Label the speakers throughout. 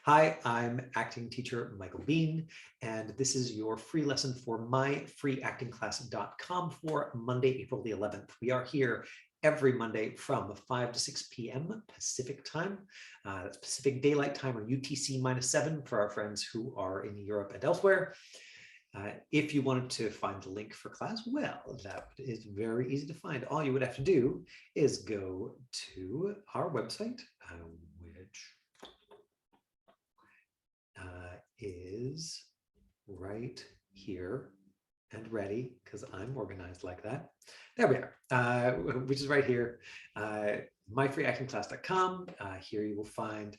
Speaker 1: Hi, I'm acting teacher Michael Bean, and this is your free lesson for myfreeactingclass.com for Monday, April the 11th. We are here every Monday from 5 to 6 p.m. Pacific time. That's Pacific Daylight Time, or UTC -7 for our friends who are in Europe and elsewhere. If you wanted to find the link for class, well, that is very easy to find. All you would have to do is go to our website, which is right here and ready, because I'm organized like that. There we are, which is right here, myfreeactingclass.com. Here you will find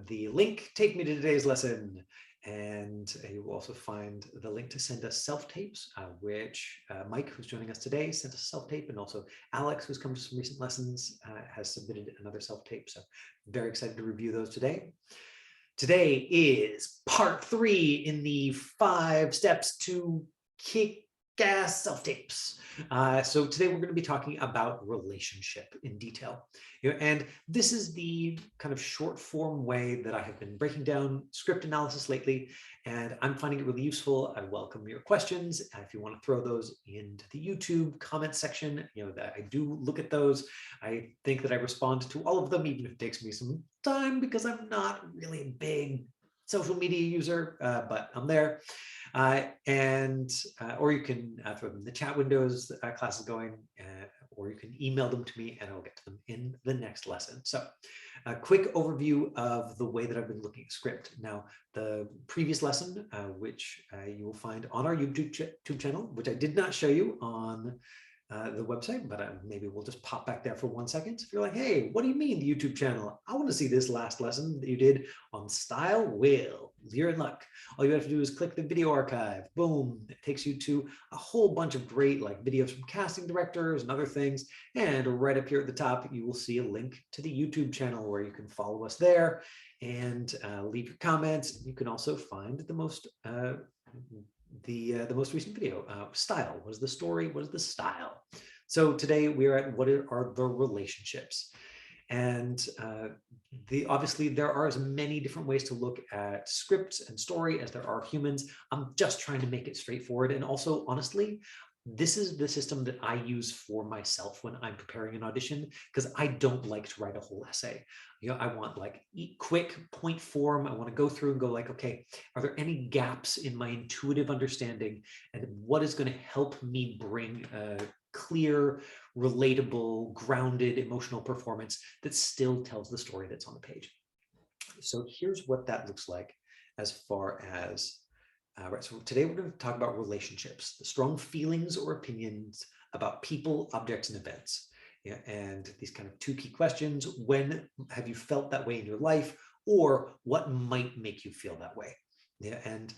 Speaker 1: the link, take me to today's lesson. And you will also find the link to send us self-tapes, which Mike, who's joining us today, sent us a self-tape, and also Alex, who's come to some recent lessons, has submitted another self-tape. So very excited to review those today. Today is part 3 in the 5 steps to kick-ass self-tapes. So today we're going to be talking about relationship in detail. And this is the kind of short form way that I have been breaking down script analysis lately, and I'm finding it really useful. I welcome your questions. If you want to throw those into the YouTube comment section, that I do look at those. I think that I respond to all of them, even if it takes me some time, because I'm not really a big social media user, but I'm there. Or you can throw them in the chat windows, class is going, or you can email them to me and I'll get to them in the next lesson. So a quick overview of the way that I've been looking at script. Now, the previous lesson, which you will find on our YouTube channel, which I did not show you on the website, but maybe we'll just pop back there for 1 second. If you're like, hey, what do you mean the YouTube channel? I want to see this last lesson that you did on style. Well, you're in luck. All you have to do is click the video archive. Boom. It takes you to a whole bunch of great videos from casting directors and other things. And right up here at the top, you will see a link to the YouTube channel where you can follow us there and leave your comments. You can also find the most recent video, style. What is the story? What is the style? So today we're at what are the relationships. And obviously there are as many different ways to look at scripts and story as there are humans. I'm just trying to make it straightforward. And also, honestly, this is the system that I use for myself when I'm preparing an audition, because I don't like to write a whole essay. I want quick point form. I want to go through and go okay, are there any gaps in my intuitive understanding, and what is going to help me bring a clear, relatable, grounded, emotional performance that still tells the story that's on the page. So here's what that looks like as far as right, so today we're going to talk about relationships, the strong feelings or opinions about people, objects, and events. And these kind of 2 key questions: when have you felt that way in your life, or what might make you feel that way? And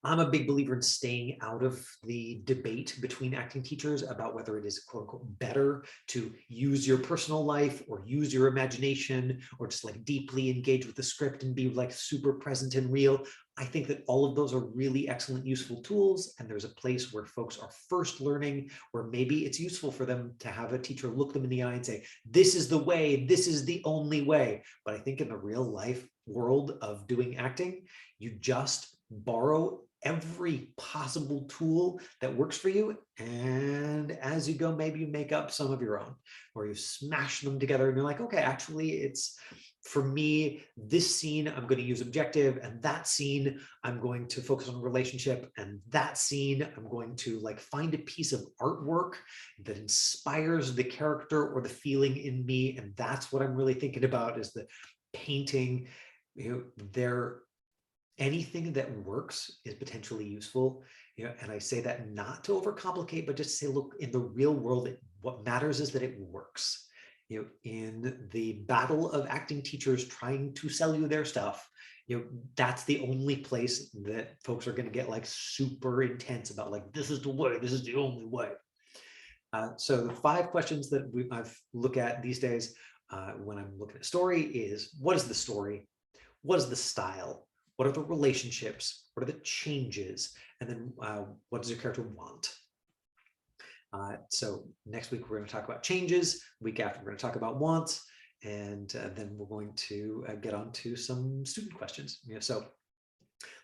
Speaker 1: I'm a big believer in staying out of the debate between acting teachers about whether it is quote unquote better to use your personal life or use your imagination or just deeply engage with the script and be super present and real. I think that all of those are really excellent, useful tools. And there's a place where folks are first learning, where maybe it's useful for them to have a teacher look them in the eye and say, this is the way, this is the only way. But I think in the real life world of doing acting, you just borrow every possible tool that works for you, and as you go, maybe you make up some of your own, or you smash them together and you're like, okay, actually it's, for me, this scene I'm going to use objective, and that scene I'm going to focus on relationship, and that scene I'm going to find a piece of artwork that inspires the character or the feeling in me, and that's what I'm really thinking about, is the painting. Anything that works is potentially useful, and I say that not to overcomplicate, but just say, look, in the real world, what matters is that it works. In the battle of acting teachers trying to sell you their stuff, that's the only place that folks are going to get super intense about this is the way, this is the only way. So the 5 questions that I look at these days when I'm looking at story is, what is the story? What is the style? What are the relationships? What are the changes? And then what does your character want? So next week, we're going to talk about changes. Week after, we're going to talk about wants. and then we're going to get on to some student questions. So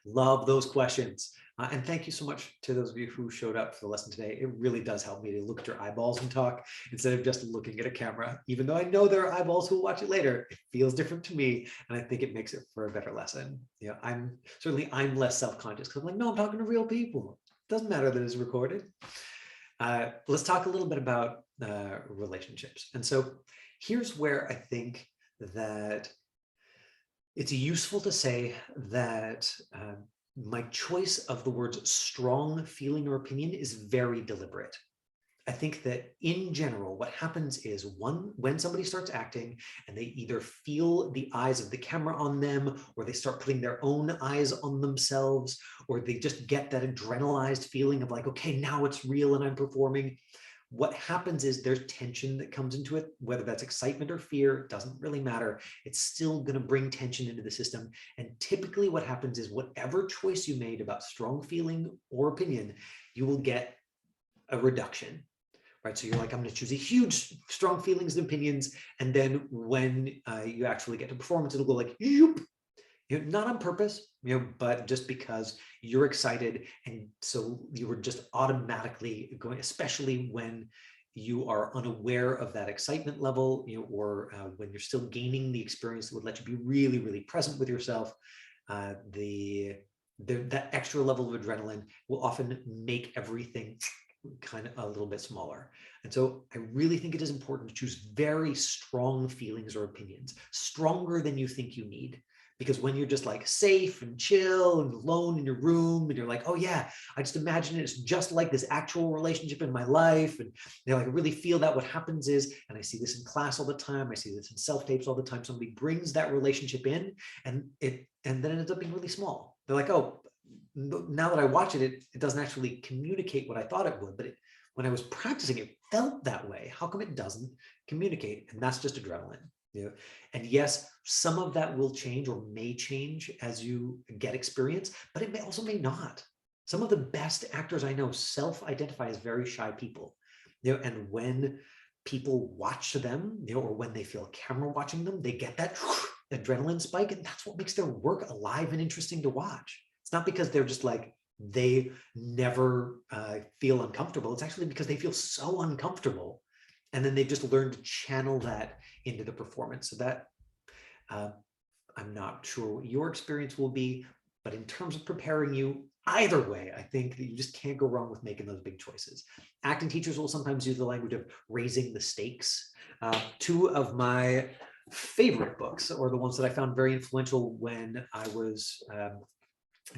Speaker 1: love those questions. And thank you so much to those of you who showed up for the lesson today. It really does help me to look at your eyeballs and talk instead of just looking at a camera. Even though I know there are eyeballs who will watch it later, it feels different to me. And I think it makes it for a better lesson. I'm less self-conscious because I'm like, no, I'm talking to real people. Doesn't matter that it's recorded. Let's talk a little bit about relationships. And so here's where I think that it's useful to say that my choice of the words strong feeling or opinion is very deliberate. I think that in general, what happens is when somebody starts acting and they either feel the eyes of the camera on them, or they start putting their own eyes on themselves, or they just get that adrenalized feeling of like, okay, now it's real and I'm performing. What happens is there's tension that comes into it, whether that's excitement or fear, it doesn't really matter. It's still going to bring tension into the system. And typically what happens is whatever choice you made about strong feeling or opinion, you will get a reduction. Right? So you're like, I'm going to choose a huge, strong feelings and opinions. And then when you actually get to performance, it'll go like, yoop. Not on purpose, but just because you're excited. And so you were just automatically going, especially when you are unaware of that excitement level, or when you're still gaining the experience that would let you be really, really present with yourself. That extra level of adrenaline will often make everything kind of a little bit smaller. And so I really think it is important to choose very strong feelings or opinions, stronger than you think you need. Because when you're just like safe and chill and alone in your room, and you're like, oh yeah, I just imagine it's just like this actual relationship in my life. And like, I really feel that what happens is, and I see this in class all the time, I see this in self-tapes all the time, somebody brings that relationship in and then it ends up being really small. They're like, oh, now that I watch it, it doesn't actually communicate what I thought it would, but when I was practicing, it felt that way. How come it doesn't communicate? And that's just adrenaline. And yes, some of that will change or may change as you get experience, but it also may not. Some of the best actors I know self-identify as very shy people, and when people watch them, or when they feel a camera watching them, they get that adrenaline spike, and that's what makes their work alive and interesting to watch. It's not because they're just like, they never feel uncomfortable. It's actually because they feel so uncomfortable. And then they've just learned to channel that into the performance. So that I'm not sure what your experience will be, but in terms of preparing you, either way, I think that you just can't go wrong with making those big choices. Acting teachers will sometimes use the language of raising the stakes. Two of my favorite books, or the ones that I found very influential when I was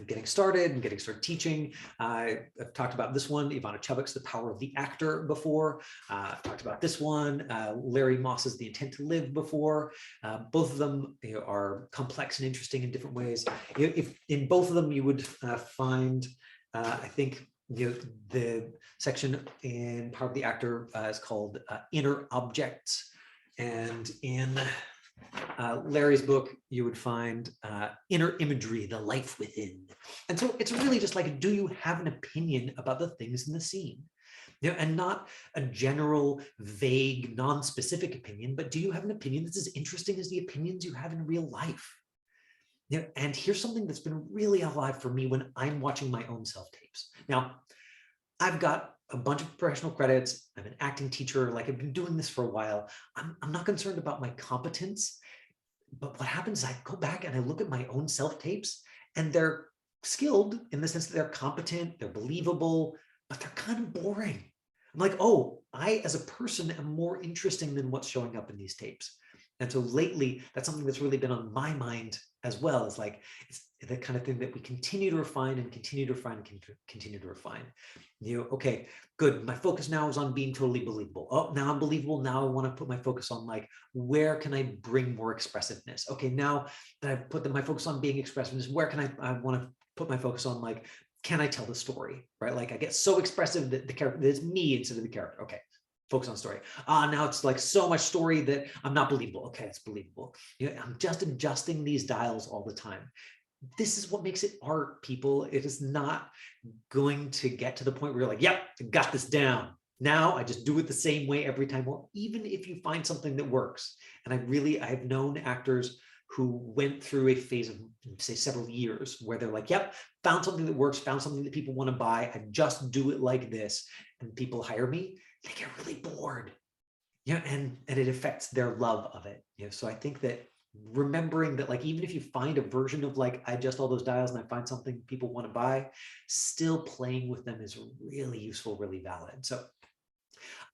Speaker 1: getting started teaching. I've talked about this one, Ivana Chubbuck's The Power of the Actor before. I've talked about this one, Larry Moss's The Intent to Live before. Both of them are complex and interesting in different ways. If in both of them you would find, I think, the section in Power of the Actor is called Inner Objects, and in Larry's book, you would find Inner Imagery, The Life Within. And so it's really just like, do you have an opinion about the things in the scene? And not a general, vague, non-specific opinion, but do you have an opinion that's as interesting as the opinions you have in real life? And here's something that's been really alive for me when I'm watching my own self-tapes. Now, I've got a bunch of professional credits. I'm an acting teacher. Like, I've been doing this for a while. I'm not concerned about my competence, but what happens is I go back and I look at my own self-tapes, and they're skilled in the sense that they're competent, they're believable, but they're kind of boring. I'm like, oh, I as a person am more interesting than what's showing up in these tapes. And so lately, that's something that's really been on my mind as well. Is like, it's the kind of thing that we continue to refine and continue to refine and continue to refine. Okay, good. My focus now is on being totally believable. Oh, now I'm believable. Now I want to put my focus on like, where can I bring more expressiveness? Okay, now that I've put my focus on being expressiveness, where can I want to put my focus on like, can I tell the story, right? Like, I get so expressive that the character, that it's me instead of the character. Okay, focus on story. Now it's like so much story that I'm not believable. Okay, it's believable. I'm just adjusting these dials all the time. This is what makes it art, people. It is not going to get to the point where you're like, yep, I got this down. Now I just do it the same way every time, or even if you find something that works. And I've known actors who went through a phase of, say, several years where they're like, yep, found something that works, found something that people want to buy. I just do it like this. And people hire me, they get really bored. Yeah, and it affects their love of it. So I think that remembering that, like, even if you find a version of like, I adjust all those dials and I find something people want to buy, still playing with them is really useful, really valid. So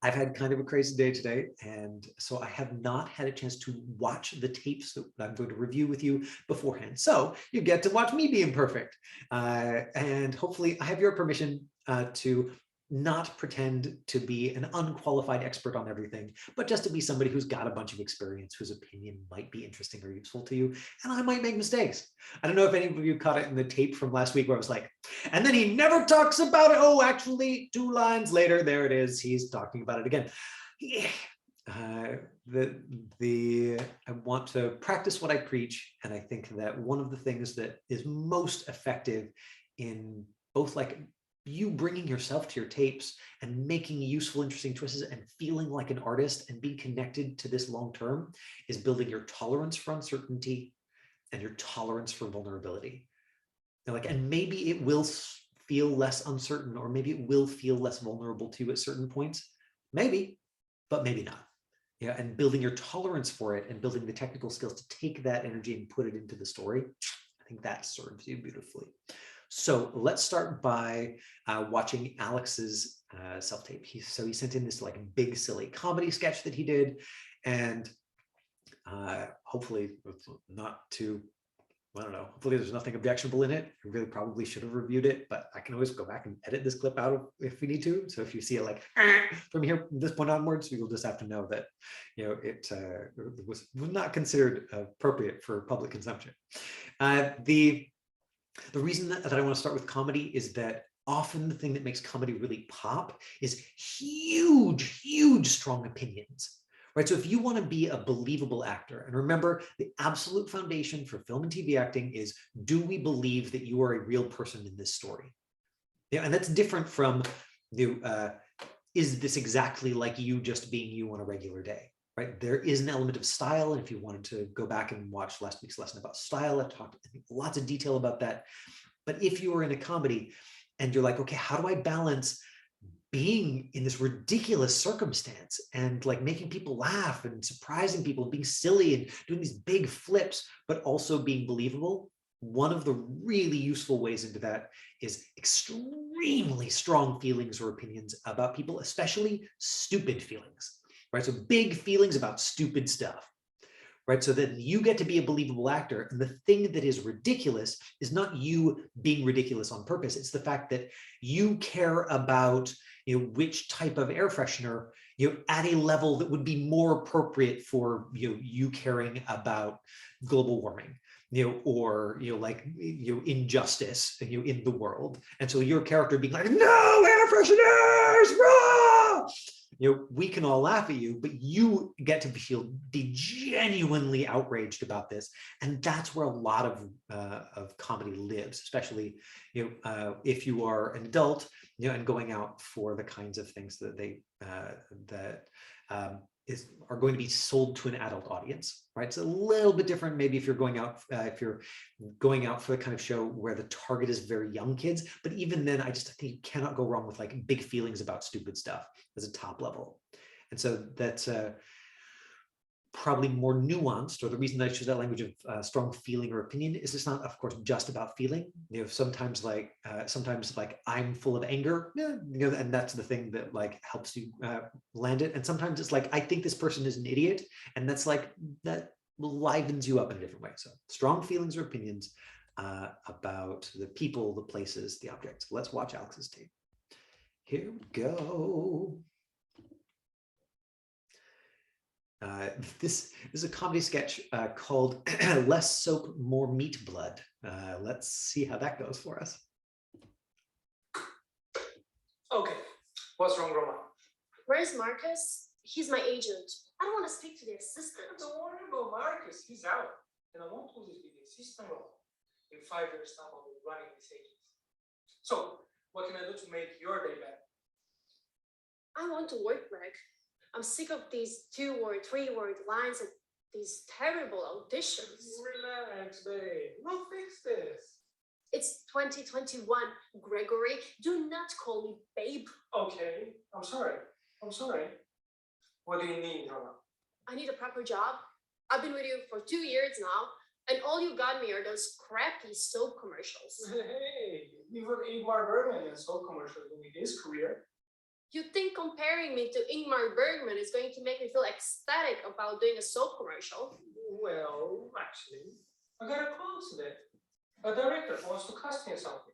Speaker 1: I've had kind of a crazy day today, and so I have not had a chance to watch the tapes that I'm going to review with you beforehand. So you get to watch me be imperfect. And hopefully I have your permission to not pretend to be an unqualified expert on everything, but just to be somebody who's got a bunch of experience, whose opinion might be interesting or useful to you. And I might make mistakes. I don't know if any of you caught it in the tape from last week where I was like, and then he never talks about it. Oh, actually, 2 lines later, there it is. He's talking about it again. Yeah. I want to practice what I preach. And I think that one of the things that is most effective in both like you bringing yourself to your tapes and making useful, interesting choices and feeling like an artist and being connected to this long term is building your tolerance for uncertainty and your tolerance for vulnerability. And maybe it will feel less uncertain, or maybe it will feel less vulnerable to you at certain points. Maybe, but maybe not. Yeah, and building your tolerance for it and building the technical skills to take that energy and put it into the story, I think that serves you beautifully. So let's start by watching Alex's self-tape. He sent in this like big silly comedy sketch that he did, and hopefully not too, I don't know, hopefully there's nothing objectionable in it. I really probably should have reviewed it, but I can always go back and edit this clip out if we need to. So if you see it like from here, this point onwards, you'll just have to know that, it was not considered appropriate for public consumption. The reason that I want to start with comedy is that often the thing that makes comedy really pop is huge, huge, strong opinions. Right? So if you want to be a believable actor, and remember, the absolute foundation for film and TV acting is, do we believe that you are a real person in this story? Yeah, and that's different from is this exactly like you just being you on a regular day? Right? There is an element of style, and if you wanted to go back and watch last week's lesson about style, I talked lots of detail about that. But if you are in a comedy and you're like, okay, how do I balance being in this ridiculous circumstance and like making people laugh and surprising people and being silly and doing these big flips, but also being believable? One of the really useful ways into that is extremely strong feelings or opinions about people, especially stupid feelings, right? So big feelings about stupid stuff, right? So that you get to be a believable actor. And the thing that is ridiculous is not you being ridiculous on purpose. It's the fact that you care about, which type of air freshener, at a level that would be more appropriate for, you caring about global warming, or, injustice, in the world. And so your character being like, no air fresheners, rah! We can all laugh at you, but you get to be genuinely outraged about this. And that's where a lot of comedy lives, especially, if you are an adult, and going out for the kinds of things that are going to be sold to an adult audience, right? It's a little bit different, maybe if you're going out for the kind of show where the target is very young kids. But even then, I think you cannot go wrong with like big feelings about stupid stuff as a top level. And so that's probably more nuanced, or the reason that I choose that language of strong feeling or opinion is it's not, of course, just about feeling. Sometimes like I'm full of anger, and that's the thing that like helps you land it. And sometimes it's like, I think this person is an idiot, and that's like, that livens you up in a different way. So strong feelings or opinions about the people, the places, the objects. Let's watch Alex's tape. Here we go. This is a comedy sketch called Less Soap, More Meat Blood. Let's see how that goes for us.
Speaker 2: Okay, what's wrong, Roma?
Speaker 3: Where's Marcus? He's my agent. I don't want to speak to the assistant.
Speaker 2: Don't worry about Marcus, he's out. And I won't lose the assistant role. In 5 years' time, I'll be running this agency. So, what can I do to make your day better?
Speaker 3: I want to work, Greg. I'm sick of these 2-word, 3-word lines and these terrible auditions.
Speaker 2: Relax, babe. We'll fix this.
Speaker 3: It's 2021, Gregory. Do not call me babe.
Speaker 2: Okay, I'm sorry. I'm sorry. What do you need, Roma?
Speaker 3: I need a proper job. I've been with you for 2 years now, and all you got me are those crappy soap commercials.
Speaker 2: Hey, even Ingmar Bergman in soap commercials in his career.
Speaker 3: You think comparing me to Ingmar Bergman is going to make me feel ecstatic about doing a soap commercial?
Speaker 2: Well, actually, I got a call today. A director wants to cast me in something.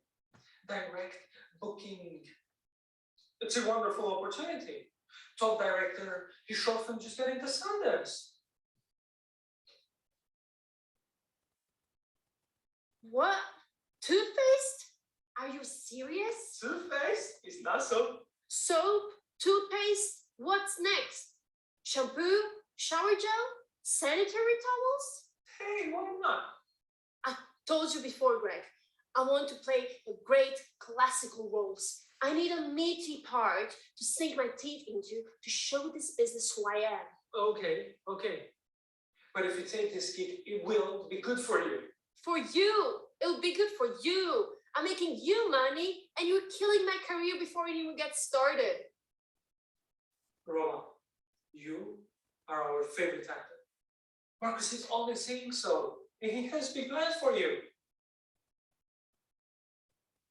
Speaker 2: Direct booking. It's a wonderful opportunity. Top director, he shot film just getting to Sundance.
Speaker 3: What? Toothpaste? Are you serious?
Speaker 2: Toothpaste is not so.
Speaker 3: Soap? Toothpaste? What's next? Shampoo? Shower gel? Sanitary towels?
Speaker 2: Hey, why not?
Speaker 3: I told you before, Greg. I want to play the great classical roles. I need a meaty part to sink my teeth into to show this business who I am.
Speaker 2: Okay. But if you take this gig, it will be good for you.
Speaker 3: For you! It'll be good for you! I'm making you money, and you're killing my career before it even gets started.
Speaker 2: Roma, you are our favorite actor. Marcus is always saying so, and he has big plans for you.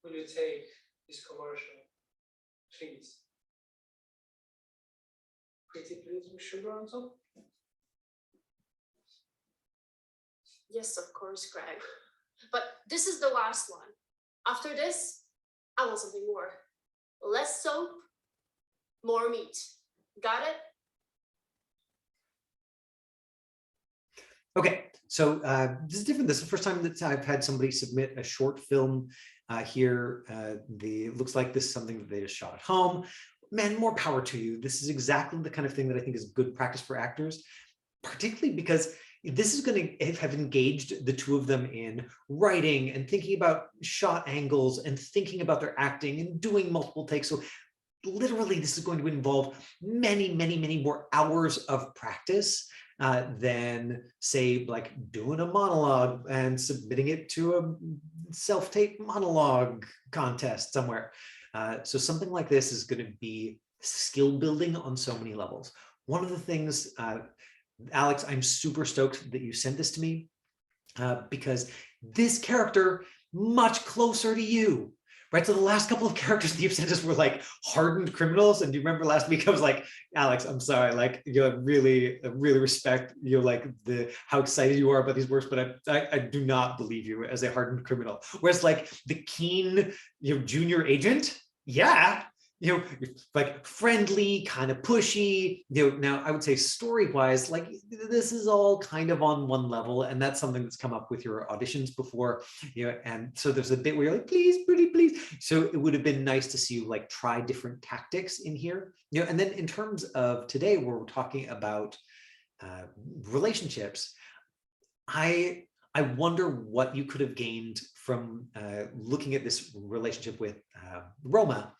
Speaker 2: Will you take this commercial, please? Pretty please with sugar on top?
Speaker 3: Yes, of course, Greg. But this is the last one. After this, I want something more. Less soap, more meat. Got it?
Speaker 1: Okay, so this is different. This is the first time that I've had somebody submit a short film here. It looks like this is something that they just shot at home. Man, more power to you. This is exactly the kind of thing that I think is good practice for actors, particularly because this is going to have engaged the two of them in writing and thinking about shot angles and thinking about their acting and doing multiple takes. So literally, this is going to involve many, many, many more hours of practice than, say, like doing a monologue and submitting it to a self-tape monologue contest somewhere. So something like this is going to be skill building on so many levels. One of the things, Alex, I'm super stoked that you sent this to me because this character much closer to you, right? So the last couple of characters that you've sent us were like hardened criminals. And do you remember last week I was like, Alex, I'm sorry, like, you know, I really respect, you know, like how excited you are about these works, but I do not believe you as a hardened criminal. Whereas like the keen, you know, junior agent, yeah, you know, like friendly, kind of pushy, you know. Now I would say story-wise, like this is all kind of on one level, and that's something that's come up with your auditions before, you know. And so there's a bit where you're like, please, pretty please. So it would have been nice to see you like try different tactics in here, you know. And then in terms of today, where we're talking about relationships, I wonder what you could have gained from looking at this relationship with Roma,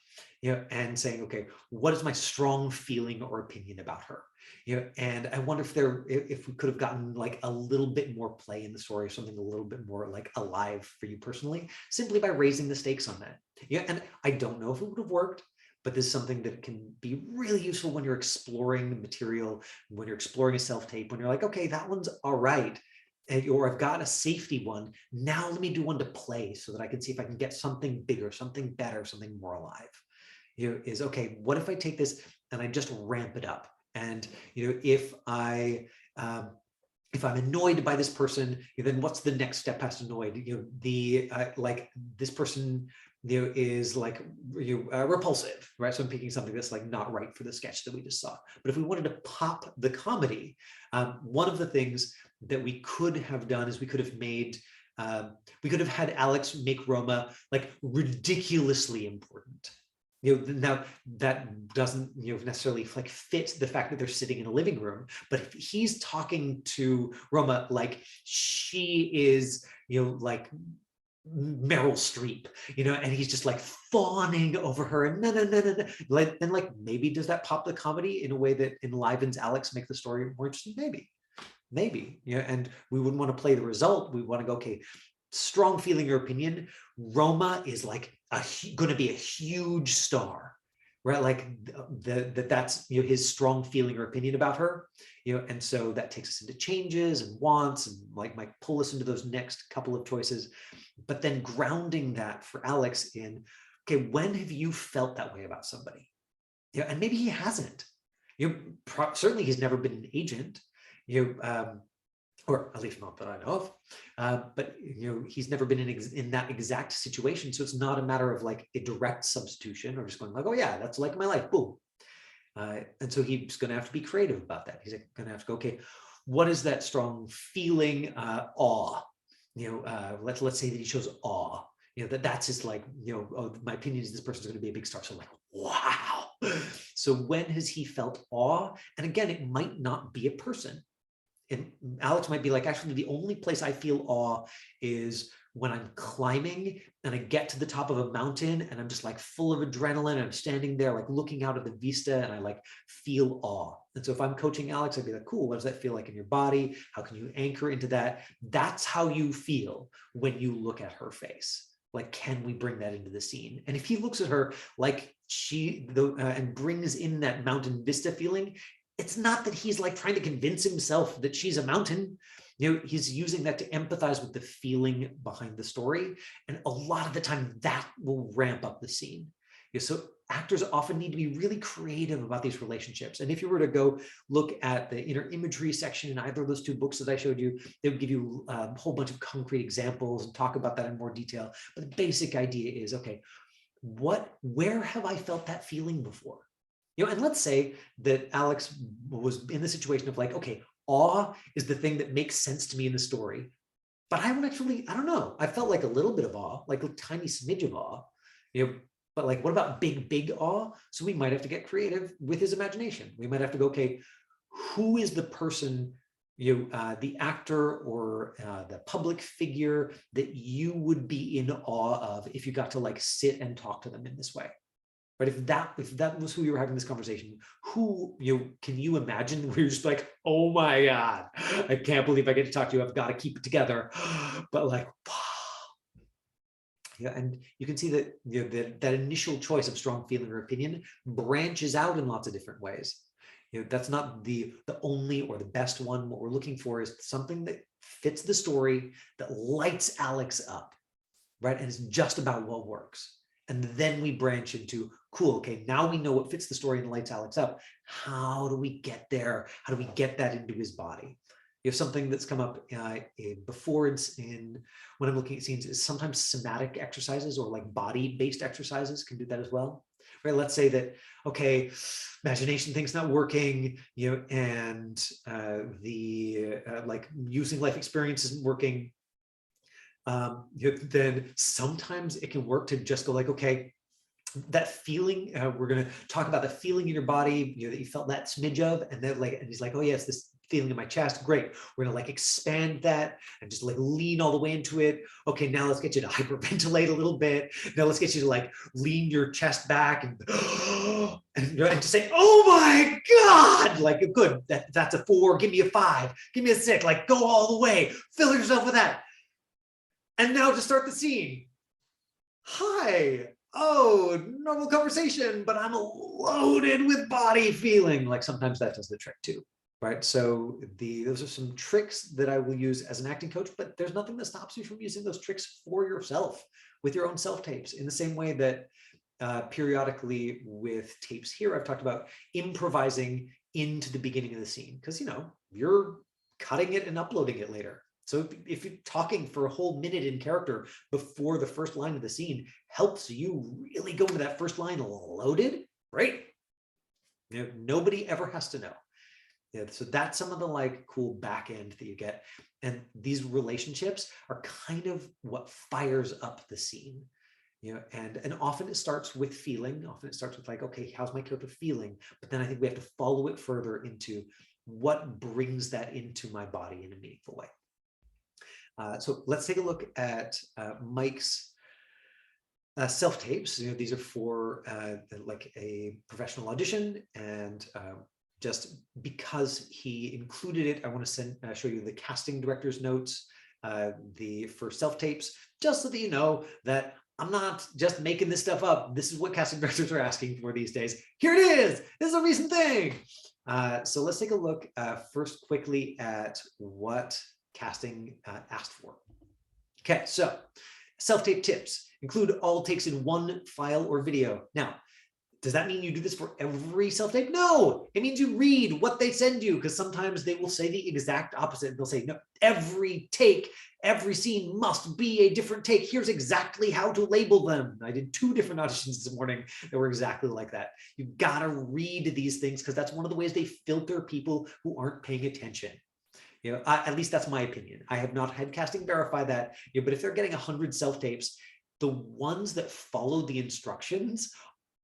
Speaker 1: you know, and saying, okay, what is my strong feeling or opinion about her? You know, and I wonder if we could have gotten like a little bit more play in the story, or something a little bit more like alive for you personally, simply by raising the stakes on that. Yeah, and I don't know if it would have worked, but this is something that can be really useful when you're exploring the material, when you're exploring a self-tape, when you're like, okay, that one's all right. Or I've got a safety one. Now let me do one to play so that I can see if I can get something bigger, something better, something more alive. You know, is okay, what if I take this and I just ramp it up? And, you know, if I'm annoyed by this person, then what's the next step past annoyed? You know, like this person, you know, is like repulsive, right? So I'm picking something that's like not right for the sketch that we just saw. But if we wanted to pop the comedy, one of the things that we could have done is we could have had Alex make Roma like ridiculously important. You know, now that doesn't, you know, necessarily like fit the fact that they're sitting in a living room, but if he's talking to Roma like she is, you know, like Meryl Streep, and he's just like fawning over her and no, no, no, no, no. Like maybe does that pop the comedy in a way that enlivens Alex, make the story more interesting? Maybe, and we wouldn't want to play the result. We want to go, okay, strong feeling or opinion. Roma is like going to be a huge star, right? Like that's his strong feeling or opinion about her, and so that takes us into changes and wants and like might pull us into those next couple of choices, but then grounding that for Alex in, okay, when have you felt that way about somebody? And maybe he hasn't. Certainly he's never been an agent, or at least not that I know of. But he's never been in that exact situation, so it's not a matter of like a direct substitution or just going like, oh yeah, that's like my life, boom. And so he's going to have to be creative about that. He's going to have to go, okay, what is that strong feeling? Awe. Let's say that he shows awe. That's his like, oh, my opinion is this person's going to be a big star. So like, wow. So when has he felt awe? And again, it might not be a person. And Alex might be like, actually, the only place I feel awe is when I'm climbing and I get to the top of a mountain and I'm just like full of adrenaline and I'm standing there like looking out at the vista and I like feel awe. And so if I'm coaching Alex, I'd be like, cool, what does that feel like in your body? How can you anchor into that? That's how you feel when you look at her face. Like, can we bring that into the scene? And if he looks at her like and brings in that mountain vista feeling, it's not that he's like trying to convince himself that she's a mountain. He's using that to empathize with the feeling behind the story. And a lot of the time that will ramp up the scene. So actors often need to be really creative about these relationships. And if you were to go look at the inner imagery section in either of those two books that I showed you, they would give you a whole bunch of concrete examples and talk about that in more detail. But the basic idea is, okay, where have I felt that feeling before? And let's say that Alex was in the situation of like, okay, awe is the thing that makes sense to me in the story, but I don't know. I felt like a little bit of awe, like a tiny smidge of awe, but like, what about big, big awe? So we might have to get creative with his imagination. We might have to go, okay, who is the person, the actor or the public figure that you would be in awe of if you got to like sit and talk to them in this way? But if that was who you were having this conversation, who can you imagine where you're just like, oh my God, I can't believe I get to talk to you. I've got to keep it together. But like, and you can see that that initial choice of strong feeling or opinion branches out in lots of different ways. That's not the only or the best one. What we're looking for is something that fits the story, that lights Alex up, right? And it's just about what works. And then we branch into, cool, okay, now we know what fits the story and lights Alex up. How do we get there? How do we get that into his body? You have something that's come up before when I'm looking at scenes is sometimes somatic exercises or like body-based exercises can do that as well. Right? Let's say that, okay, imagination thing's not working, and like using life experience isn't working. Then sometimes it can work to just go like, okay, that feeling, we're going to talk about the feeling in your body, that you felt that smidge of, and then like, and he's like, oh yes, this feeling in my chest, great. We're going to like expand that and just like lean all the way into it. Okay, now let's get you to hyperventilate a little bit. Now let's get you to like lean your chest back and to say, oh my God, like good, that's a 4, give me a 5, give me a 6, like go all the way, fill yourself with that. And now to start the scene. Hi. Oh, normal conversation, but I'm loaded with body feeling. Like sometimes that does the trick too, right? So those are some tricks that I will use as an acting coach, but there's nothing that stops you from using those tricks for yourself with your own self-tapes in the same way that periodically with tapes here, I've talked about improvising into the beginning of the scene because, you're cutting it and uploading it later. So if you're talking for a whole minute in character before the first line of the scene helps you really go into that first line loaded, right? Nobody ever has to know. So that's some of the like cool back end that you get. And these relationships are kind of what fires up the scene. And often it starts with feeling. Often it starts with like, okay, how's my character feeling? But then I think we have to follow it further into what brings that into my body in a meaningful way. So let's take a look at Mike's self-tapes. These are for like a professional audition, and just because he included it, I want to show you the casting director's notes for self-tapes, just so that you know that I'm not just making this stuff up. This is what casting directors are asking for these days. Here it is. This is a recent thing. So let's take a look first quickly at what casting asked for. Okay, so self-tape tips include all takes in one file or video. Now, does that mean you do this for every self-tape? No, it means you read what they send you, because sometimes they will say the exact opposite. They'll say, no, every take, every scene must be a different take. Here's exactly how to label them. I did 2 different auditions this morning that were exactly like that. You've got to read these things, because that's one of the ways they filter people who aren't paying attention. At least that's my opinion. I have not had casting verify that, but if they're getting 100 self-tapes, the ones that follow the instructions,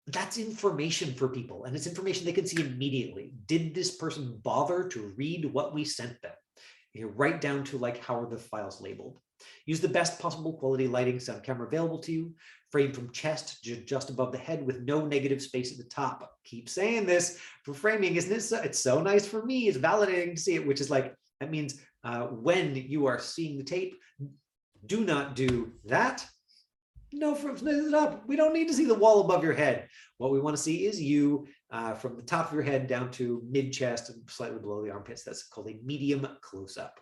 Speaker 1: that's information for people, and it's information they can see immediately. Did this person bother to read what we sent them? Right down to like, how are the files labeled? Use the best possible quality lighting, sound, camera available to you. Frame from chest to just above the head with no negative space at the top. Keep saying this for framing, isn't it? It's so nice for me. It's validating to see it, which is like, that means when you are seeing the tape, do not do that. No, from the top. We don't need to see the wall above your head. What we want to see is you from the top of your head down to mid-chest and slightly below the armpits. That's called a medium close-up.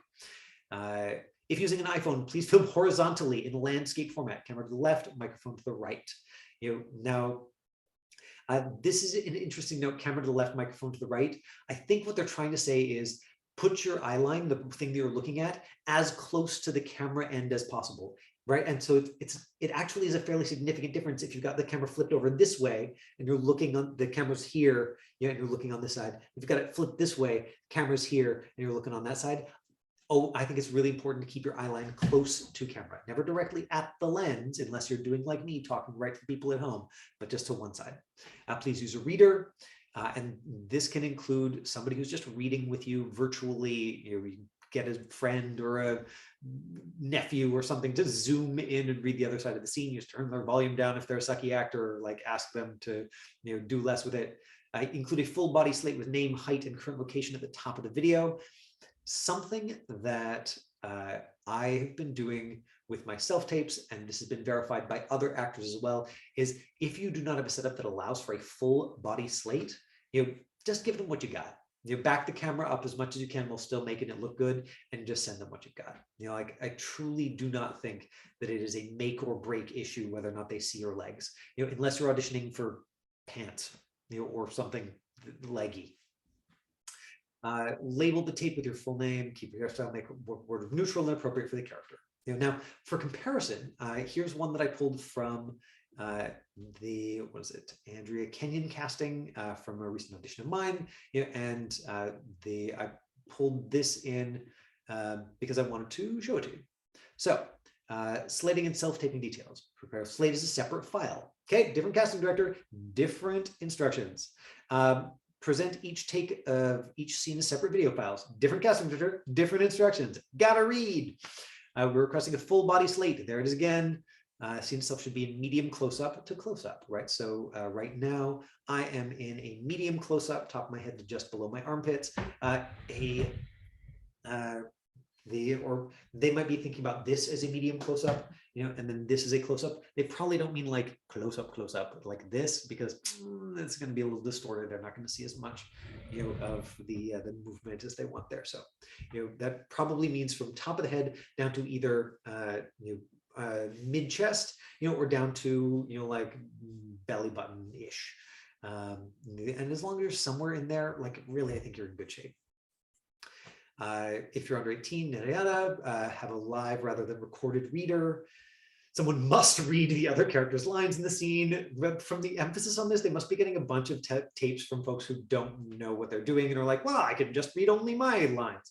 Speaker 1: If using an iPhone, please film horizontally in landscape format. Camera to the left, microphone to the right. Now, this is an interesting note, camera to the left, microphone to the right. I think what they're trying to say is put your eye line, the thing that you're looking at, as close to the camera end as possible. Right. And so it actually is a fairly significant difference if you've got the camera flipped over this way and you're looking on the camera's here, and you're looking on this side. If you've got it flipped this way, camera's here and you're looking on that side. Oh, I think it's really important to keep your eye line close to camera, never directly at the lens, unless you're doing like me, talking right to people at home, but just to one side. Please use a reader. And this can include somebody who's just reading with you virtually. You get a friend or a nephew or something to zoom in and read the other side of the scene. You just turn their volume down if they're a sucky actor, or like ask them to do less with it. Include a full body slate with name, height, and current location at the top of the video. Something that I have been doing with my self-tapes, and this has been verified by other actors as well, is if you do not have a setup that allows for a full body slate, just give them what you got. Back the camera up as much as you can while still making it look good, and just send them what you've got. I truly do not think that it is a make or break issue whether or not they see your legs, unless you're auditioning for pants, or something leggy. Label the tape with your full name, keep your hairstyle, make word neutral and appropriate for the character. Now, for comparison, here's one that I pulled from Andrea Kenyon casting from a recent audition of mine, and I pulled this in because I wanted to show it to you. So, slating and self-taping details. Prepare a slate as a separate file. Okay, different casting director, different instructions. Present each take of each scene as separate video files. Different casting director, different instructions. Gotta read. We're requesting a full body slate. There it is again. Scene itself should be in medium close-up to close-up, right? So right now I am in a medium close-up, top of my head to just below my armpits. Or they might be thinking about this as a medium close-up, and then this is a close-up. They probably don't mean like close-up like this, because it's going to be a little distorted. They're not going to see as much, of the movement as they want there. So, that probably means from top of the head down to either mid chest, or down to like belly button ish. And as long as you're somewhere in there, like really, I think you're in good shape. If you're under 18, yada yada, have a live rather than recorded reader. Someone must read the other character's lines in the scene. From the emphasis on this, they must be getting a bunch of tapes from folks who don't know what they're doing and are like, well, I can just read only my lines.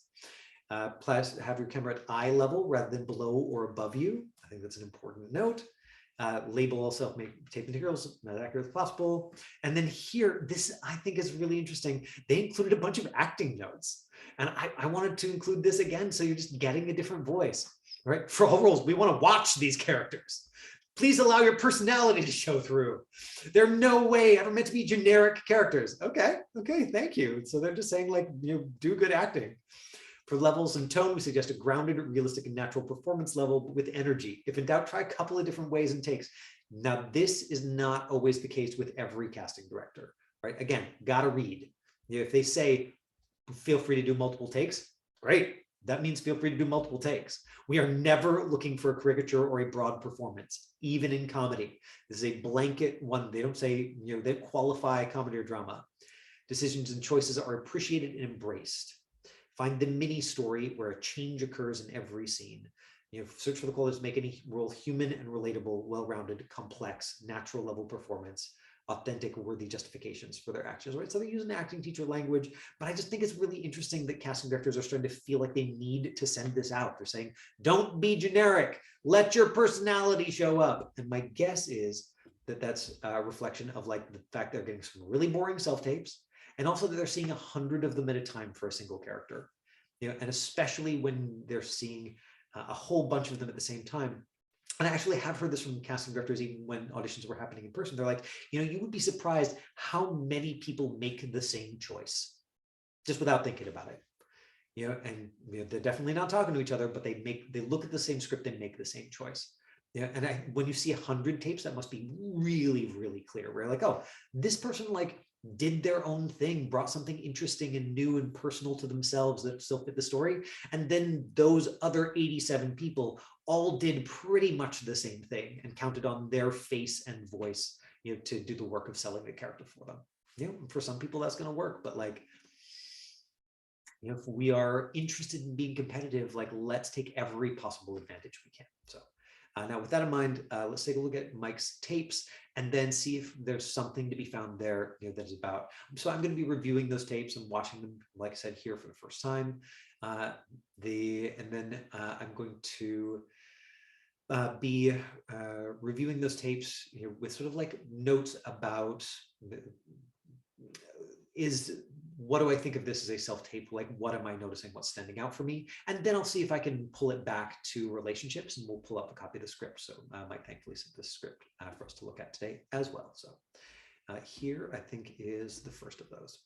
Speaker 1: Plus, have your camera at eye level rather than below or above you. I think that's an important note. Label all self-made tape materials as accurate as possible. And then here, this I think is really interesting. They included a bunch of acting notes. And I wanted to include this again, so you're just getting a different voice, right? For all roles, we want to watch these characters. Please allow your personality to show through. They're no way ever meant to be generic characters. Okay, thank you. So they're just saying, like, do good acting. For levels and tone, we suggest a grounded, realistic, and natural performance level with energy. If in doubt, try a couple of different ways and takes. Now, this is not always the case with every casting director, right? Again, gotta read. If they say, feel free to do multiple takes, great. That means feel free to do multiple takes. We are never looking for a caricature or a broad performance, even in comedy. This is a blanket one. They don't say, they qualify comedy or drama. Decisions and choices are appreciated and embraced. Find the mini story where a change occurs in every scene. Search for the qualities to make any role human and relatable, well-rounded, complex, natural level performance, authentic, worthy justifications for their actions, right? So they use an acting teacher language, but I just think it's really interesting that casting directors are starting to feel like they need to send this out. They're saying, don't be generic, let your personality show up. And my guess is that that's a reflection of like the fact they're getting some really boring self-tapes, and also that they're seeing 100 of them at a time for a single character, and especially when they're seeing a whole bunch of them at the same time. And I actually have heard this from casting directors, even when auditions were happening in person. They're like, you would be surprised how many people make the same choice just without thinking about it. And they're definitely not talking to each other, but they look at the same script and make the same choice. And when you see 100 tapes, that must be really, really clear. We're like, oh, this person did their own thing, brought something interesting and new and personal to themselves that still fit the story. And then those other 87 people all did pretty much the same thing and counted on their face and voice, to do the work of selling the character for them. For some people that's going to work, but if we are interested in being competitive, let's take every possible advantage we can. So now with that in mind, let's take a look at Mike's tapes and then see if there's something to be found there that is about. So I'm going to be reviewing those tapes and watching them, like I said, here for the first time. And then I'm going to be reviewing those tapes with sort of notes about what do I think of this as a self-tape? What am I noticing? What's standing out for me? And then I'll see if I can pull it back to relationships, and we'll pull up a copy of the script. So Mike thankfully sent this script for us to look at today as well. So here, I think, is the first of those.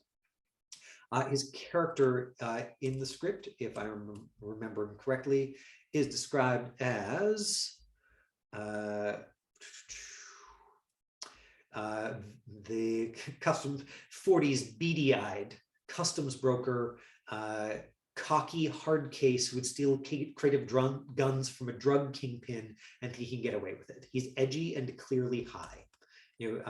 Speaker 1: His character in the script, if I'm remembering correctly, is described as the custom 40s beady-eyed customs broker, cocky hard case who would steal creative guns from a drug kingpin and he can get away with it. He's edgy and clearly high.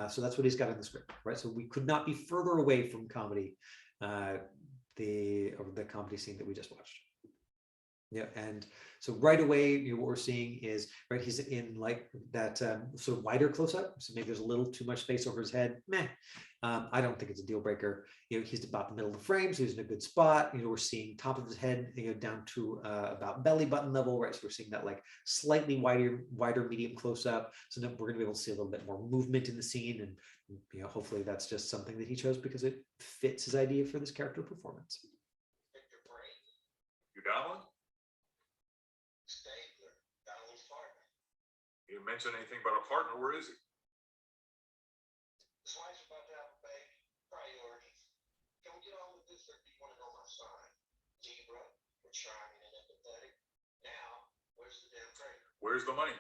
Speaker 1: So that's what he's got in the script, right? So we could not be further away from comedy, the comedy scene that we just watched. And so right away, what we're seeing is, right, he's in that sort of wider close-up. So maybe there's a little too much space over his head. Meh. I don't think it's a deal breaker. He's about the middle of the frame, so he's in a good spot. We're seeing top of his head, down to about belly button level, right? So we're seeing that slightly wider medium close-up. So now we're gonna be able to see a little bit more movement in the scene, and hopefully that's just something that he chose because it fits his idea for this character performance.
Speaker 4: You got one? You didn't mention anything about a partner. Where is he?
Speaker 5: This wife's about to have a baby. Priorities. Can we get on with this, or do you want to know my sign? Libra, we're charming and empathetic. Now, where's the damn traitor?
Speaker 4: Where's the money?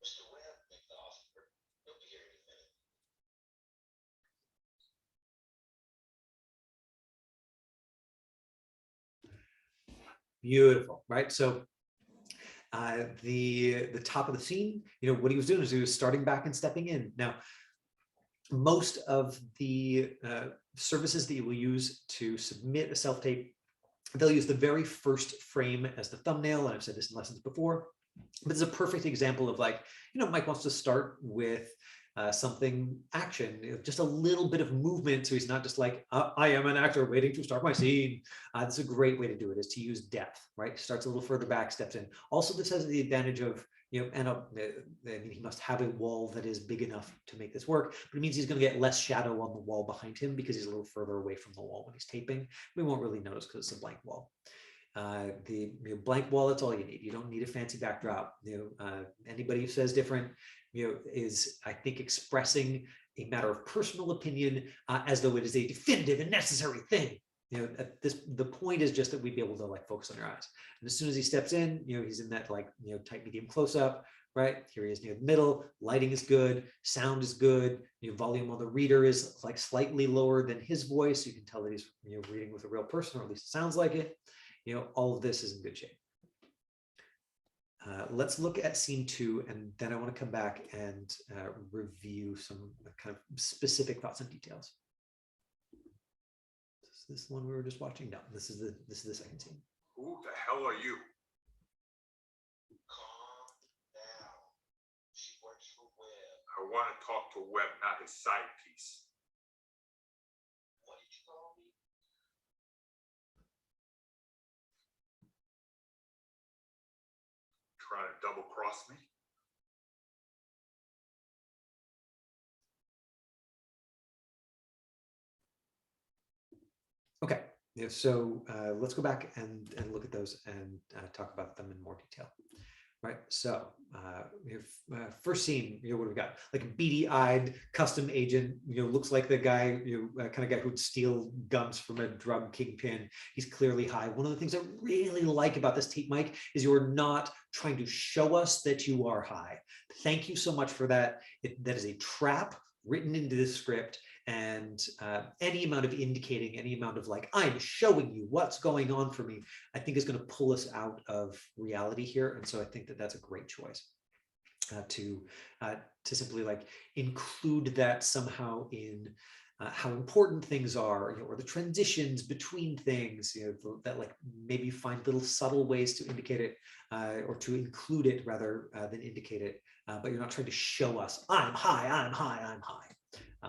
Speaker 5: Mr. Webb, make the offer. He'll be here in a minute.
Speaker 1: Beautiful, right? So the top of the scene, what he was doing is he was starting back and stepping in. Now, most of the services that you will use to submit a self-tape, they'll use the very first frame as the thumbnail, and I've said this in lessons before, but it's a perfect example of Mike wants to start with something action, just a little bit of movement, so he's not just I am an actor waiting to start my scene. That's a great way to do it, is to use depth, right? Starts a little further back, steps in. Also, this has the advantage of and I mean, he must have a wall that is big enough to make this work, but it means he's going to get less shadow on the wall behind him because he's a little further away from the wall when he's taping. We won't really notice because it's a blank wall. The blank wall, that's all you need. You don't need a fancy backdrop. Anybody who says different, is, I think, expressing a matter of personal opinion as though it is a definitive and necessary thing. The point is just that we'd be able to like focus on your eyes. And as soon as he steps in, he's in that like, tight medium close up, right? Here he is near the middle, lighting is good, sound is good, volume on the reader is like slightly lower than his voice. You can tell that he's, reading with a real person, or at least it sounds like it. All of this is in good shape. Let's look at scene 2, and then I want to come back and review some kind of specific thoughts and details. Is this the one we were just watching? No, this is the second scene.
Speaker 4: Who the hell are you?
Speaker 5: Calm down. She works for Webb.
Speaker 4: I want to talk to Webb, not his side piece.
Speaker 5: What did you call me?
Speaker 4: Trying to double cross me?
Speaker 1: Okay, so let's go back and look at those and talk about them in more detail. Right, so first scene, what do we got? Like a beady-eyed custom agent, looks like the guy, kind of guy who'd steal guns from a drug kingpin. He's clearly high. One of the things I really like about this tape mic is you're not trying to show us that you are high. Thank you so much for that. That is a trap written into the script, and any amount of indicating, any amount of like, I'm showing you what's going on for me, I think is going to pull us out of reality here. And so I think that that's a great choice to simply like include that somehow in how important things are, or the transitions between things, that like maybe find little subtle ways to indicate it, or to include it rather than indicate it. But you're not trying to show us, I'm high, I'm high, I'm high.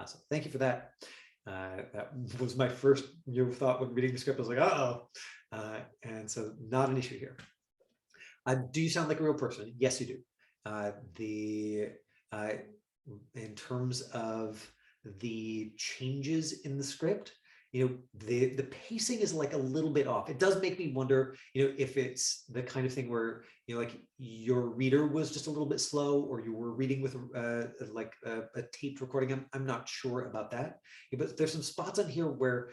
Speaker 1: So thank you for that. That was my first thought when reading the script. I was like, uh-oh. And so not an issue here. Do you sound like a real person? Yes, you do. In terms of the changes in the script, the pacing is like a little bit off. It does make me wonder, if it's the kind of thing where, like your reader was just a little bit slow, or you were reading with like a taped recording. I'm not sure about that. But there's some spots on here where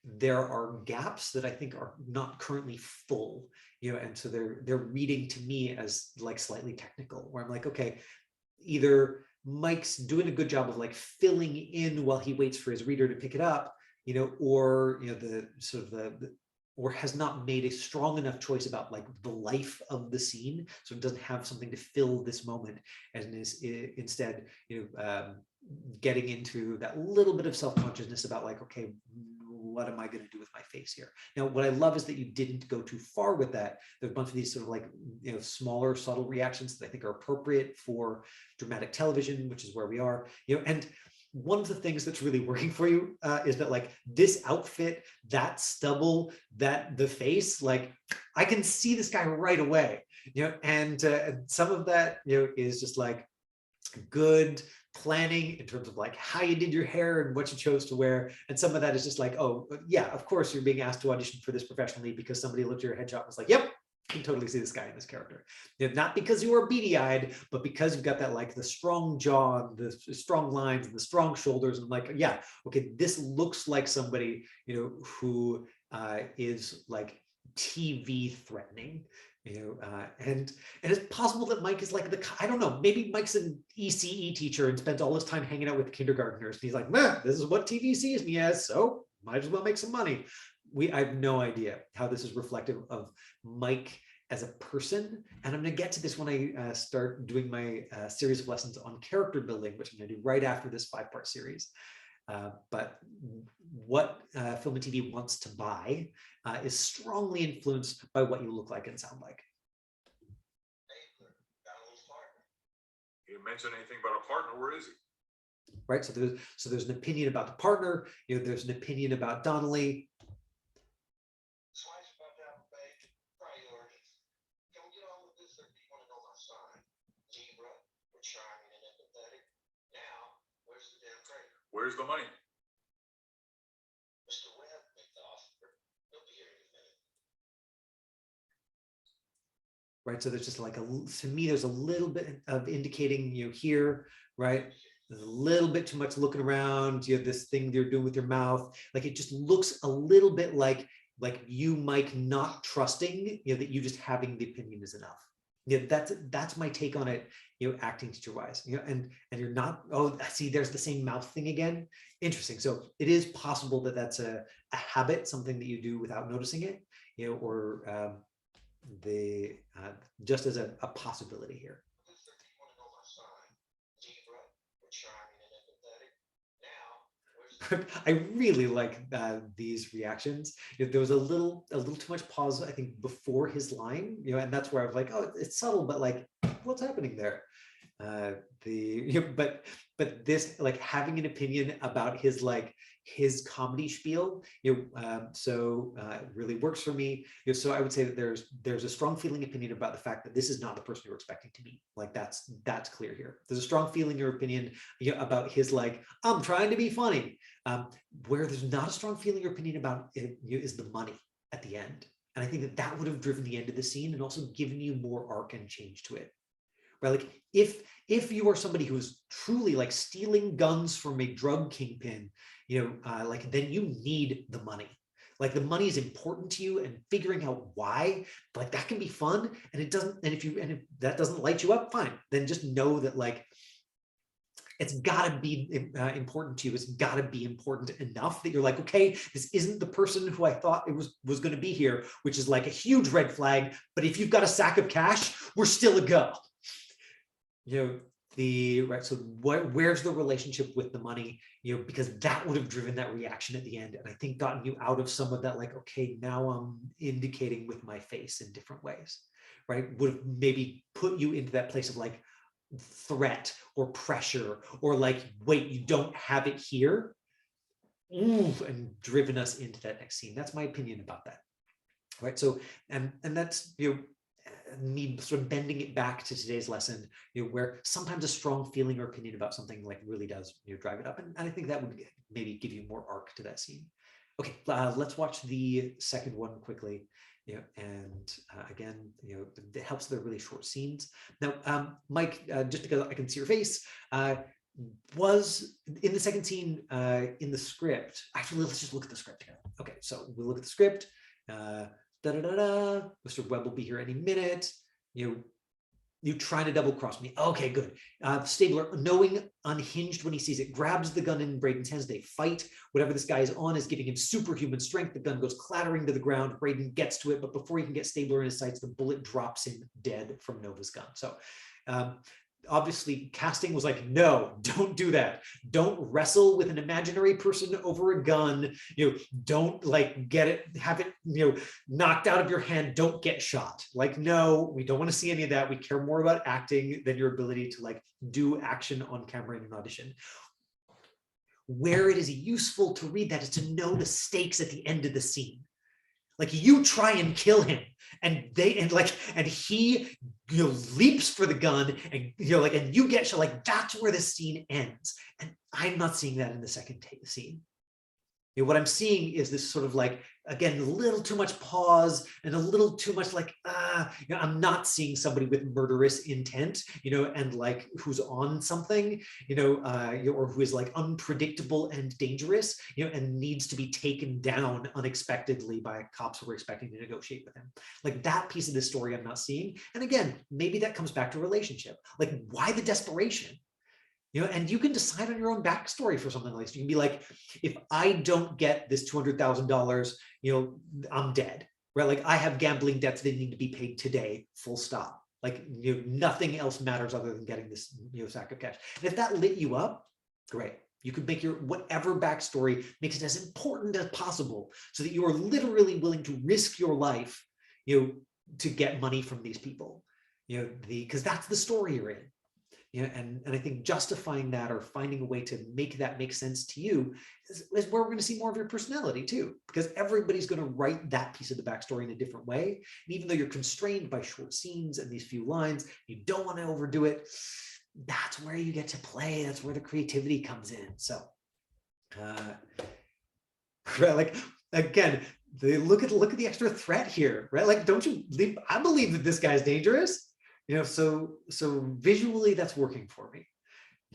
Speaker 1: there are gaps that I think are not currently full, and so they're reading to me as like slightly technical, where I'm like, okay, either Mike's doing a good job of like filling in while he waits for his reader to pick it up, or the sort of the or has not made a strong enough choice about like the life of the scene, so it doesn't have something to fill this moment, and is instead getting into that little bit of self-consciousness about like, okay, what am I going to do with my face here? Now, what I love is that you didn't go too far with that. There's a bunch of these sort of like, smaller, subtle reactions that I think are appropriate for dramatic television, which is where we are, and one of the things that's really working for you is that like this outfit, that stubble, that the face, like I can see this guy right away, and some of that, is just like good planning in terms of like how you did your hair and what you chose to wear. And some of that is just like, oh yeah, of course you're being asked to audition for this professionally because somebody looked at your headshot and was like, yep, I can totally see this guy in this character. Not because you are beady-eyed, but because you've got that like the strong jaw, the strong lines, and the strong shoulders. And I'm like, yeah, okay, this looks like somebody, who is like TV threatening, and it's possible that Mike is like I don't know, maybe Mike's an ECE teacher and spends all his time hanging out with kindergartners. And he's like, man, this is what TV sees me as, so might as well make some money. I have no idea how this is reflective of Mike as a person. And I'm going to get to this when I start doing my series of lessons on character building, which I'm going to do right after this 5-part series. But what film and TV wants to buy is strongly influenced by what you look like and sound like.
Speaker 4: You didn't mention anything about a partner. Where is he?
Speaker 1: Right. So there's an opinion about the partner. There's an opinion about Donnelly.
Speaker 5: Priorities. Can we get on with this, or do you want to know my side? were charming and empathetic. Now, where's the damn traitor?
Speaker 4: Where's the money?
Speaker 5: Mr. Webb made the offer. He'll be here any minute.
Speaker 1: Right, so there's just like to me, there's a little bit of indicating, here, right? There's a little bit too much looking around, this thing you're doing with your mouth. Like it just looks a little bit like you, Mike, not trusting, that you just having the opinion is enough. That's my take on it, acting teacher wise, and you're not, oh, see, there's the same mouth thing again. Interesting. So it is possible that that's a habit, something that you do without noticing it, or just as a possibility here.
Speaker 5: Luther, do you want to know my sign? Zebra, we're charming and empathetic. Now, where's the
Speaker 1: I really like these reactions. There was a little too much pause, I think, before his line, and that's where I was like, oh, it's subtle, but like, what's happening there? But this, like, having an opinion about his comedy spiel, it really works for me. So I would say that there's a strong feeling opinion about the fact that this is not the person you're expecting to meet. Like that's clear here. There's a strong feeling or opinion about his I'm trying to be funny. Where there's not a strong feeling or opinion about it is the money at the end. And I think that would have driven the end of the scene and also given you more arc and change to it. Right? Like if you are somebody who is truly like stealing guns from a drug kingpin, then you need the money. Like the money is important to you, and figuring out why, like that can be fun. And it doesn't, and if that doesn't light you up, fine. Then just know that it's got to be important to you. It's got to be important enough that you're like, okay, this isn't the person who I thought it was going to be here, which is like a huge red flag. But if you've got a sack of cash, we're still a go. Right. So where's the relationship with the money? Because that would have driven that reaction at the end, and I think gotten you out of some of that. Like, okay, now I'm indicating with my face in different ways, right? Would have maybe put you into that place of like threat or pressure, or like, wait, you don't have it here. Ooh, and driven us into that next scene. That's my opinion about that. Right. So, and that's, me sort of bending it back to today's lesson, where sometimes a strong feeling or opinion about something like really does drive it up, and I think that would maybe give you more arc to that scene. Okay, let's watch the second one quickly. And again, it helps they're really short scenes. Now, Mike, just because I can see your face, was in the second scene in the script. Actually, let's just look at the script here. Okay, so we'll look at the script. Mr. Webb will be here any minute. You trying to double cross me. Okay, good. Stabler, knowing unhinged when he sees it, grabs the gun in Braden's hands. They fight. Whatever this guy is on is giving him superhuman strength. The gun goes clattering to the ground. Braden gets to it, but before he can get Stabler in his sights, the bullet drops him dead from Nova's gun. So obviously casting was like, no, don't do that. Don't wrestle with an imaginary person over a gun. Don't like get it, have it, knocked out of your hand. Don't get shot. Like, no, we don't want to see any of that. We care more about acting than your ability to like do action on camera in an audition. Where it is useful to read that is to know the stakes at the end of the scene. Like you try and kill him, and he leaps for the gun, and and you get shot. Like that's where the scene ends, and I'm not seeing that in the second scene. What I'm seeing is this sort of like, again, a little too much pause and a little too much like, I'm not seeing somebody with murderous intent, and like who's on something, or who is like unpredictable and dangerous, and needs to be taken down unexpectedly by cops who are expecting to negotiate with him. Like that piece of the story I'm not seeing. And again, maybe that comes back to relationship. Like why the desperation? And you can decide on your own backstory for something like this. You can be like, if I don't get this $200,000, I'm dead, right? Like I have gambling debts that need to be paid today, full stop. Like, nothing else matters other than getting this, sack of cash. And if that lit you up, great. You could make your whatever backstory makes it as important as possible so that you are literally willing to risk your life, to get money from these people, because that's the story you're in. And I think justifying that or finding a way to make that make sense to you is where we're going to see more of your personality too, because everybody's going to write that piece of the backstory in a different way. And even though you're constrained by short scenes and these few lines, you don't want to overdo it. that's where you get to play. That's where the creativity comes in. So, right, like again, look at the extra threat here, right? Like, don't you believe? I believe that this guy's dangerous. So visually, that's working for me.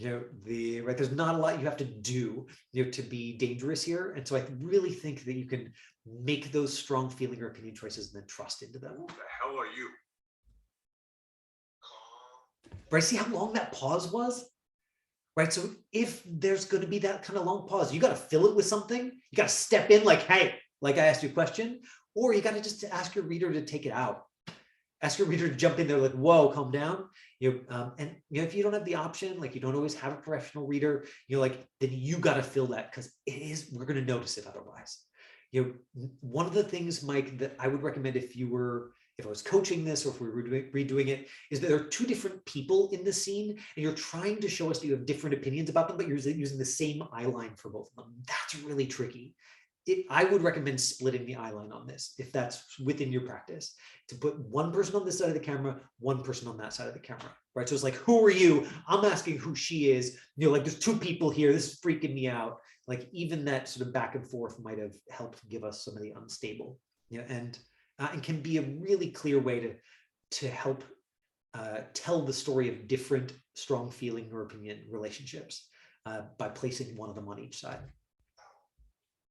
Speaker 1: Right, there's not a lot you have to do, to be dangerous here, and so I really think that you can make those strong feeling or opinion choices and then trust into them.
Speaker 4: Who the hell are you?
Speaker 5: Calm.
Speaker 1: Right, see how long that pause was? Right, so if there's going to be that kind of long pause, you got to fill it with something. You got to step in like, hey, like I asked you a question, or you got to just ask your reader to take it out. Ask your reader to jump in there like, whoa, calm down. And if you don't have the option, like you don't always have a professional reader, like then you got to fill that, because we're going to notice it otherwise. One of the things, Mike, that I would recommend if I was coaching this, or if we were redoing it, is that there are two different people in the scene, and you're trying to show us that you have different opinions about them, but you're using the same eye line for both of them. That's really tricky. I would recommend splitting the eye line on this, if that's within your practice, to put one person on this side of the camera, one person on that side of the camera, right? So it's like, who are you? I'm asking who she is. Like there's two people here. This is freaking me out. Like even that sort of back and forth might have helped give us some of the unstable, and can be a really clear way to help tell the story of different strong feeling or opinion relationships by placing one of them on each side.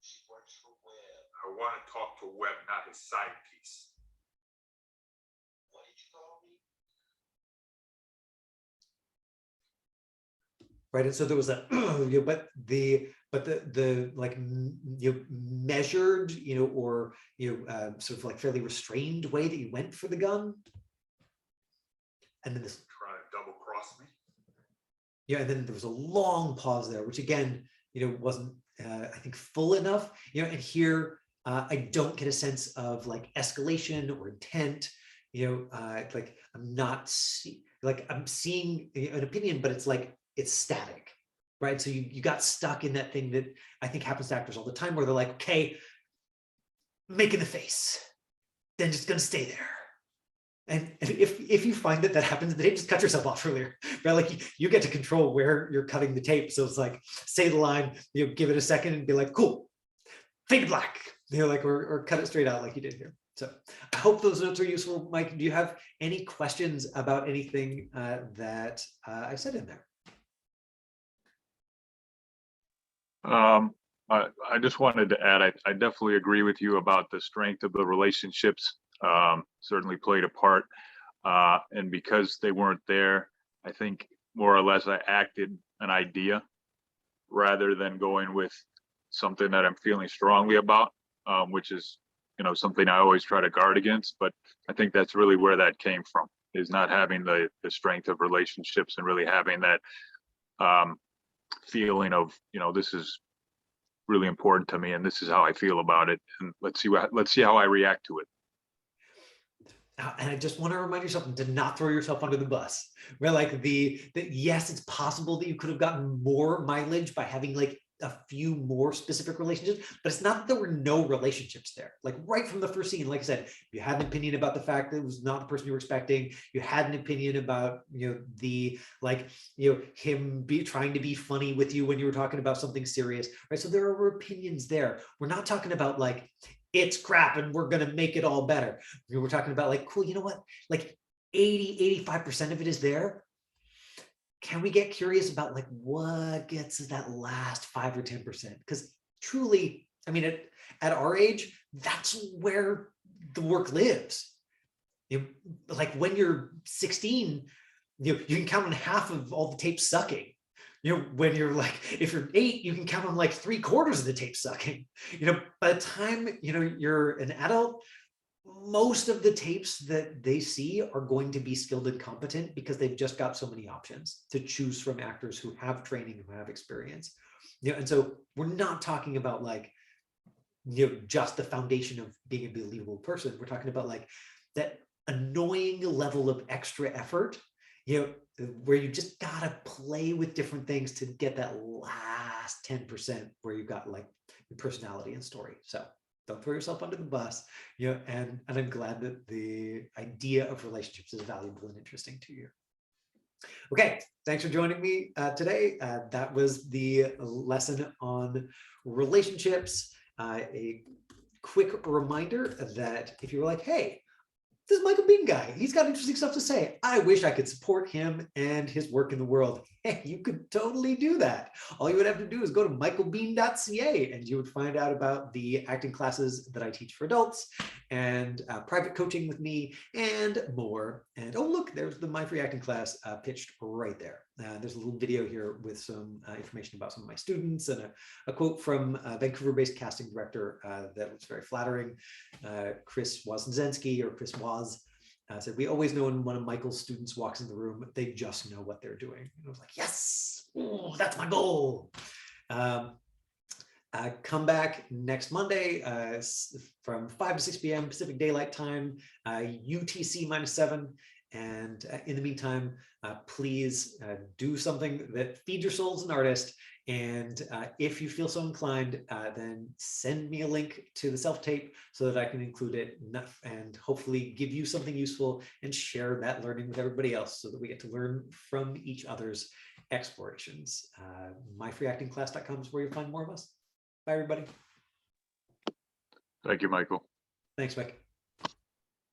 Speaker 5: She works for Webb.
Speaker 4: I want to talk to Webb, not his side piece.
Speaker 5: What did you call me?
Speaker 1: Right, and so there was a but the like measured, or sort of like fairly restrained way that you went for the gun, and then this,
Speaker 4: Trying to double cross me.
Speaker 1: and then there was a long pause there, which again, wasn't I think full enough, and here I don't get a sense of like escalation or intent, like I'm seeing an opinion, but it's like it's static, right? So you got stuck in that thing that I think happens to actors all the time, where they're like, okay, making the face, then just gonna stay there. And if you find that happens, the tape, just cut yourself off earlier, right? Like you get to control where you're cutting the tape. So it's like, say the line, give it a second and be like, cool, fade to black, like, or cut it straight out like you did here. So I hope those notes are useful. Mike, do you have any questions about anything that I said in there?
Speaker 6: I just wanted to add, I definitely agree with you about the strength of the relationships, certainly played a part. And because they weren't there, I think more or less I acted an idea rather than going with something that I'm feeling strongly about, which is, something I always try to guard against. But I think that's really where that came from, is not having the strength of relationships and really having that feeling of, this is really important to me and this is how I feel about it, and let's see how I react to it.
Speaker 1: And I just want to remind yourself to not throw yourself under the bus, right? Like yes, it's possible that you could have gotten more mileage by having like a few more specific relationships, but it's not that there were no relationships there. Like right from the first scene, like I said, you had an opinion about the fact that it was not the person you were expecting. You had an opinion about, him trying to be funny with you when you were talking about something serious, right? So there are opinions there. We're not talking about like, it's crap and we're going to make it all better. We're talking about like, cool, you know what? Like 85% of it is there. Can we get curious about like what gets that last 5 or 10%? Because truly, I mean, at our age, that's where the work lives. Like when you're 16, you can count on half of all the tapes sucking. When you're like, if you're 8, you can count on like 3/4 of the tape sucking. By the time you're an adult, most of the tapes that they see are going to be skilled and competent because they've just got so many options to choose from, actors who have training, who have experience. And so we're not talking about like, just the foundation of being a believable person. We're talking about like that annoying level of extra effort, where you just gotta play with different things to get that last 10% where you've got like your personality and story. So don't throw yourself under the bus, and I'm glad that the idea of relationships is valuable and interesting to you. Okay, thanks for joining me today. That was the lesson on relationships. A quick reminder that if you were like, hey, this Michael Bean guy, he's got interesting stuff to say. I wish I could support him and his work in the world. Hey, you could totally do that. All you would have to do is go to michaelbean.ca and you would find out about the acting classes that I teach for adults and private coaching with me and more. And oh, look, there's the My Free Acting class pitched right there. There's a little video here with some information about some of my students and a quote from a Vancouver-based casting director that was very flattering. Chris Wozniacki, or Chris Woz, said, we always know when one of Michael's students walks in the room, they just know what they're doing. And I was like, yes, ooh, that's my goal. Come back next Monday from 5 to 6 p.m. Pacific Daylight Time, UTC -7. And in the meantime, please do something that feeds your soul as an artist. And if you feel so inclined, then send me a link to the self-tape so that I can include it and hopefully give you something useful and share that learning with everybody else so that we get to learn from each other's explorations. myfreeactingclass.com is where you'll find more of us. Bye, everybody.
Speaker 6: Thank you, Michael.
Speaker 1: Thanks, Mike.